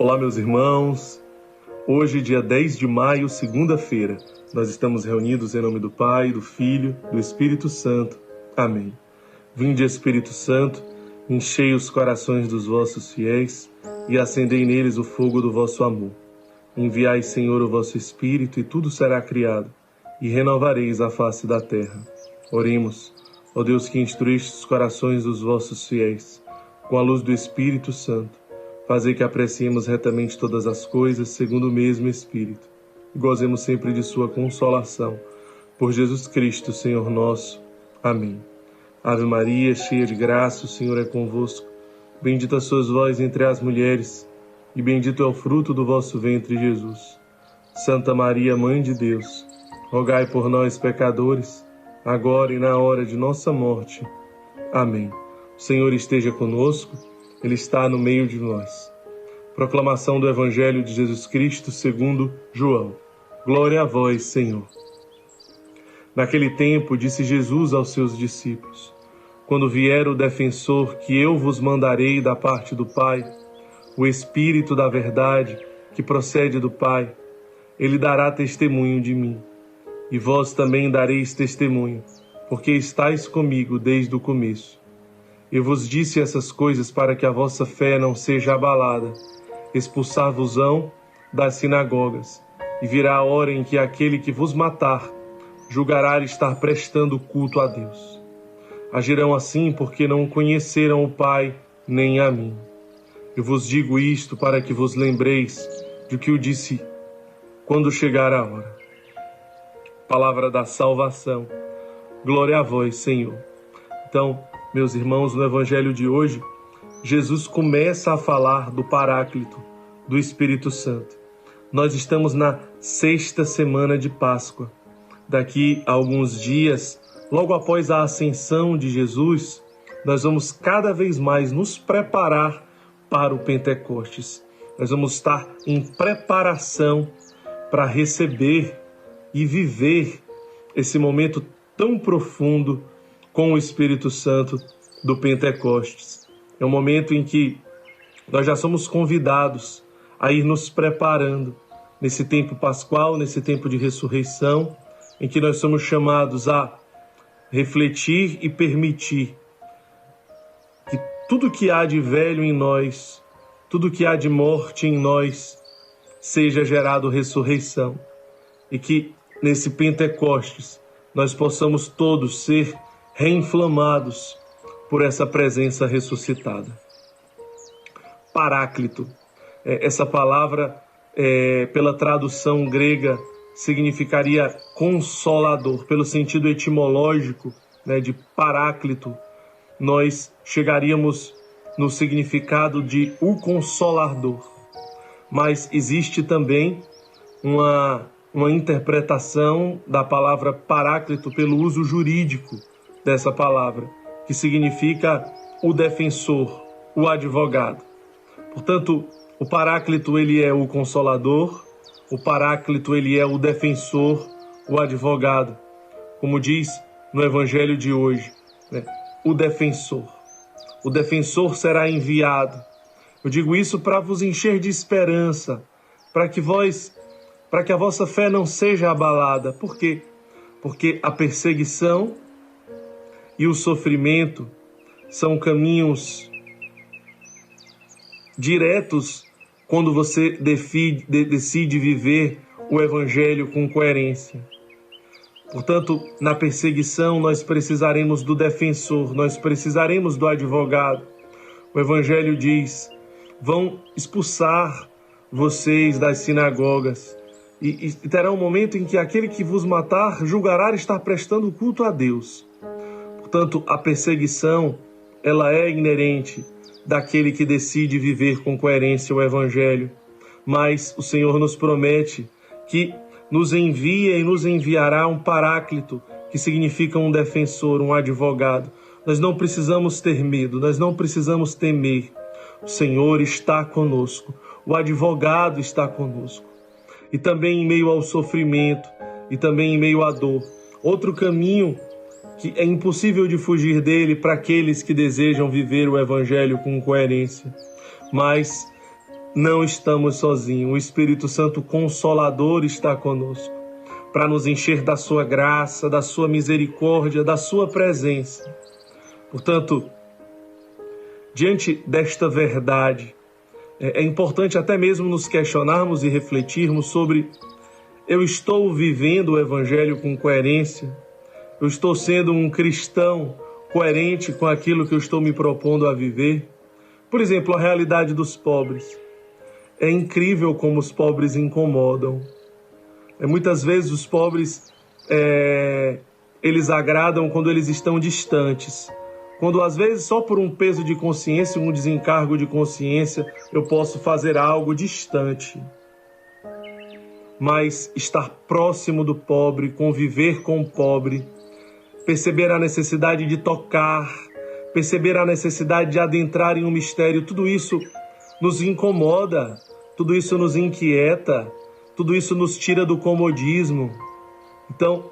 Olá, meus irmãos. Hoje, dia 10 de maio, segunda-feira, nós estamos reunidos em nome do Pai, do Filho, do Espírito Santo. Amém. Vinde, Espírito Santo, enchei os corações dos vossos fiéis e acendei neles o fogo do vosso amor. Enviai, Senhor, o vosso Espírito, e tudo será criado, e renovareis a face da terra. Oremos, ó Deus, que instruíste os corações dos vossos fiéis, com a luz do Espírito Santo. Fazei que apreciemos retamente todas as coisas, segundo o mesmo Espírito, e gozemos sempre de sua consolação. Por Jesus Cristo, Senhor nosso. Amém. Ave Maria, cheia de graça, o Senhor é convosco. Bendita sois vós entre as mulheres, e bendito é o fruto do vosso ventre, Jesus. Santa Maria, Mãe de Deus, rogai por nós, pecadores, agora e na hora de nossa morte. Amém. O Senhor esteja conosco. Ele está no meio de nós. Proclamação do Evangelho de Jesus Cristo segundo João. Glória a vós, Senhor. Naquele tempo, disse Jesus aos seus discípulos: quando vier o defensor que eu vos mandarei da parte do Pai, o Espírito da verdade que procede do Pai, ele dará testemunho de mim. E vós também dareis testemunho, porque estáis comigo desde o começo. Eu vos disse essas coisas para que a vossa fé não seja abalada. Expulsar-vos-ão das sinagogas, e virá a hora em que aquele que vos matar julgará estar prestando culto a Deus. Agirão assim porque não conheceram o Pai nem a mim. Eu vos digo isto para que vos lembreis de que o disse quando chegar a hora. Palavra da salvação. Glória a vós, Senhor. Então, meus irmãos, no Evangelho de hoje, Jesus começa a falar do Paráclito, do Espírito Santo. Nós estamos na 6ª semana de Páscoa. Daqui a alguns dias, logo após a ascensão de Jesus, nós vamos cada vez mais nos preparar para o Pentecostes. Nós vamos estar em preparação para receber e viver esse momento tão profundo com o Espírito Santo do Pentecostes. É um momento em que nós já somos convidados a ir nos preparando nesse tempo pascual, nesse tempo de ressurreição, em que nós somos chamados a refletir e permitir que tudo que há de velho em nós, tudo que há de morte em nós, seja gerado ressurreição. E que nesse Pentecostes nós possamos todos ser reinflamados por essa presença ressuscitada. Paráclito. Essa palavra, pela tradução grega, significaria consolador. Pelo sentido etimológico, de Paráclito, nós chegaríamos no significado de o Consolador. Mas existe também uma interpretação da palavra Paráclito pelo uso jurídico dessa palavra, que significa o defensor, o advogado. Portanto, o Paráclito ele é o Consolador, o Paráclito ele é o defensor, o advogado. Como diz no Evangelho de hoje, o defensor. O defensor será enviado. Eu digo isso para vos encher de esperança, para que a vossa fé não seja abalada. Por quê? Porque a perseguição e o sofrimento são caminhos diretos quando você decide viver o Evangelho com coerência. Portanto, na perseguição nós precisaremos do defensor, nós precisaremos do advogado. O Evangelho diz: vão expulsar vocês das sinagogas e terá um momento em que aquele que vos matar julgará estar prestando culto a Deus. Portanto, a perseguição, ela é inerente daquele que decide viver com coerência o Evangelho. Mas o Senhor nos promete que nos envia e nos enviará um Paráclito, que significa um defensor, um advogado. Nós não precisamos ter medo, nós não precisamos temer. O Senhor está conosco, o advogado está conosco. E também em meio ao sofrimento, e também em meio à dor. Outro caminho que é impossível de fugir dele para aqueles que desejam viver o Evangelho com coerência. Mas não estamos sozinhos. O Espírito Santo Consolador está conosco, para nos encher da sua graça, da sua misericórdia, da sua presença. Portanto, diante desta verdade, é importante até mesmo nos questionarmos e refletirmos sobre: eu estou vivendo o Evangelho com coerência? Eu estou sendo um cristão coerente com aquilo que eu estou me propondo a viver? Por exemplo, a realidade dos pobres. É incrível como os pobres incomodam. Muitas vezes os pobres, eles agradam quando eles estão distantes. Quando às vezes só por um peso de consciência, um desencargo de consciência, eu posso fazer algo distante. Mas estar próximo do pobre, conviver com o pobre, perceber a necessidade de tocar, perceber a necessidade de adentrar em um mistério, tudo isso nos incomoda, tudo isso nos inquieta, tudo isso nos tira do comodismo. Então,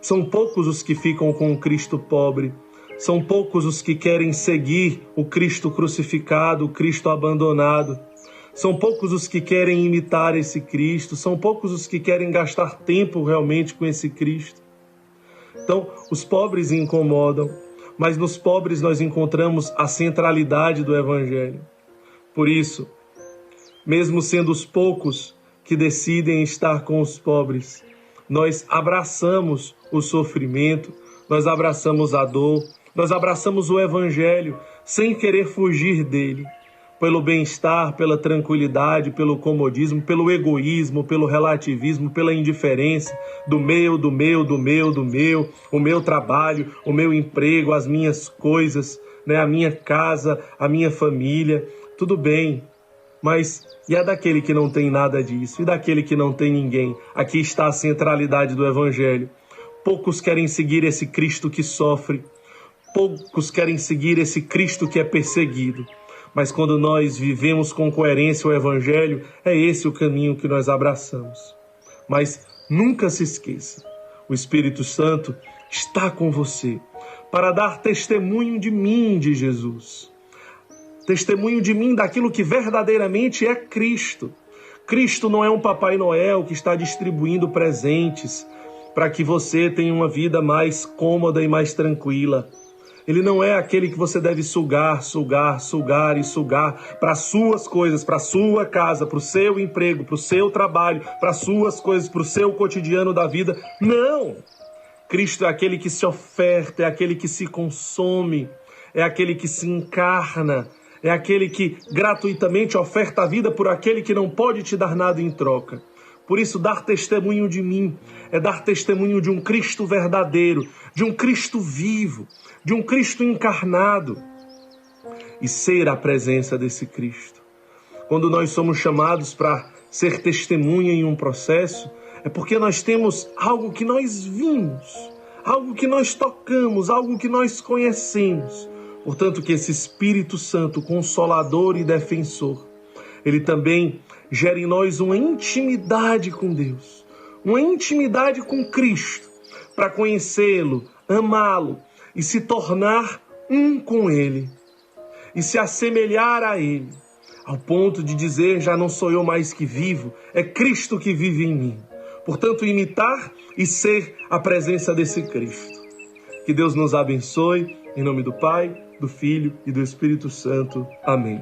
são poucos os que ficam com o Cristo pobre, são poucos os que querem seguir o Cristo crucificado, o Cristo abandonado. São poucos os que querem imitar esse Cristo, são poucos os que querem gastar tempo realmente com esse Cristo. Então, os pobres incomodam, mas nos pobres nós encontramos a centralidade do Evangelho. Por isso, mesmo sendo os poucos que decidem estar com os pobres, nós abraçamos o sofrimento, nós abraçamos a dor, nós abraçamos o Evangelho sem querer fugir dele, pelo bem-estar, pela tranquilidade, pelo comodismo, pelo egoísmo, pelo relativismo, pela indiferença do meu, o meu trabalho, o meu emprego, as minhas coisas, a minha casa, a minha família. Tudo bem, mas e a daquele que não tem nada disso? E daquele que não tem ninguém? Aqui está a centralidade do Evangelho. Poucos querem seguir esse Cristo que sofre, poucos querem seguir esse Cristo que é perseguido. Mas quando nós vivemos com coerência o Evangelho, é esse o caminho que nós abraçamos. Mas nunca se esqueça, o Espírito Santo está com você para dar testemunho de mim, de Jesus. Testemunho de mim daquilo que verdadeiramente é Cristo. Cristo não é um Papai Noel que está distribuindo presentes para que você tenha uma vida mais cômoda e mais tranquila. Ele não é aquele que você deve sugar para suas coisas, para sua casa, para o seu emprego, para o seu trabalho, para suas coisas, para o seu cotidiano da vida. Não! Cristo é aquele que se oferta, é aquele que se consome, é aquele que se encarna, é aquele que gratuitamente oferta a vida por aquele que não pode te dar nada em troca. Por isso, dar testemunho de mim é dar testemunho de um Cristo verdadeiro, de um Cristo vivo, de um Cristo encarnado, e ser a presença desse Cristo. Quando nós somos chamados para ser testemunha em um processo, é porque nós temos algo que nós vimos, algo que nós tocamos, algo que nós conhecemos. Portanto, que esse Espírito Santo, Consolador e Defensor, ele também gera em nós uma intimidade com Deus, uma intimidade com Cristo, para conhecê-lo, amá-lo e se tornar um com Ele, e se assemelhar a Ele, ao ponto de dizer: já não sou eu mais que vivo, é Cristo que vive em mim. Portanto, imitar e ser a presença desse Cristo. Que Deus nos abençoe, em nome do Pai, do Filho e do Espírito Santo. Amém.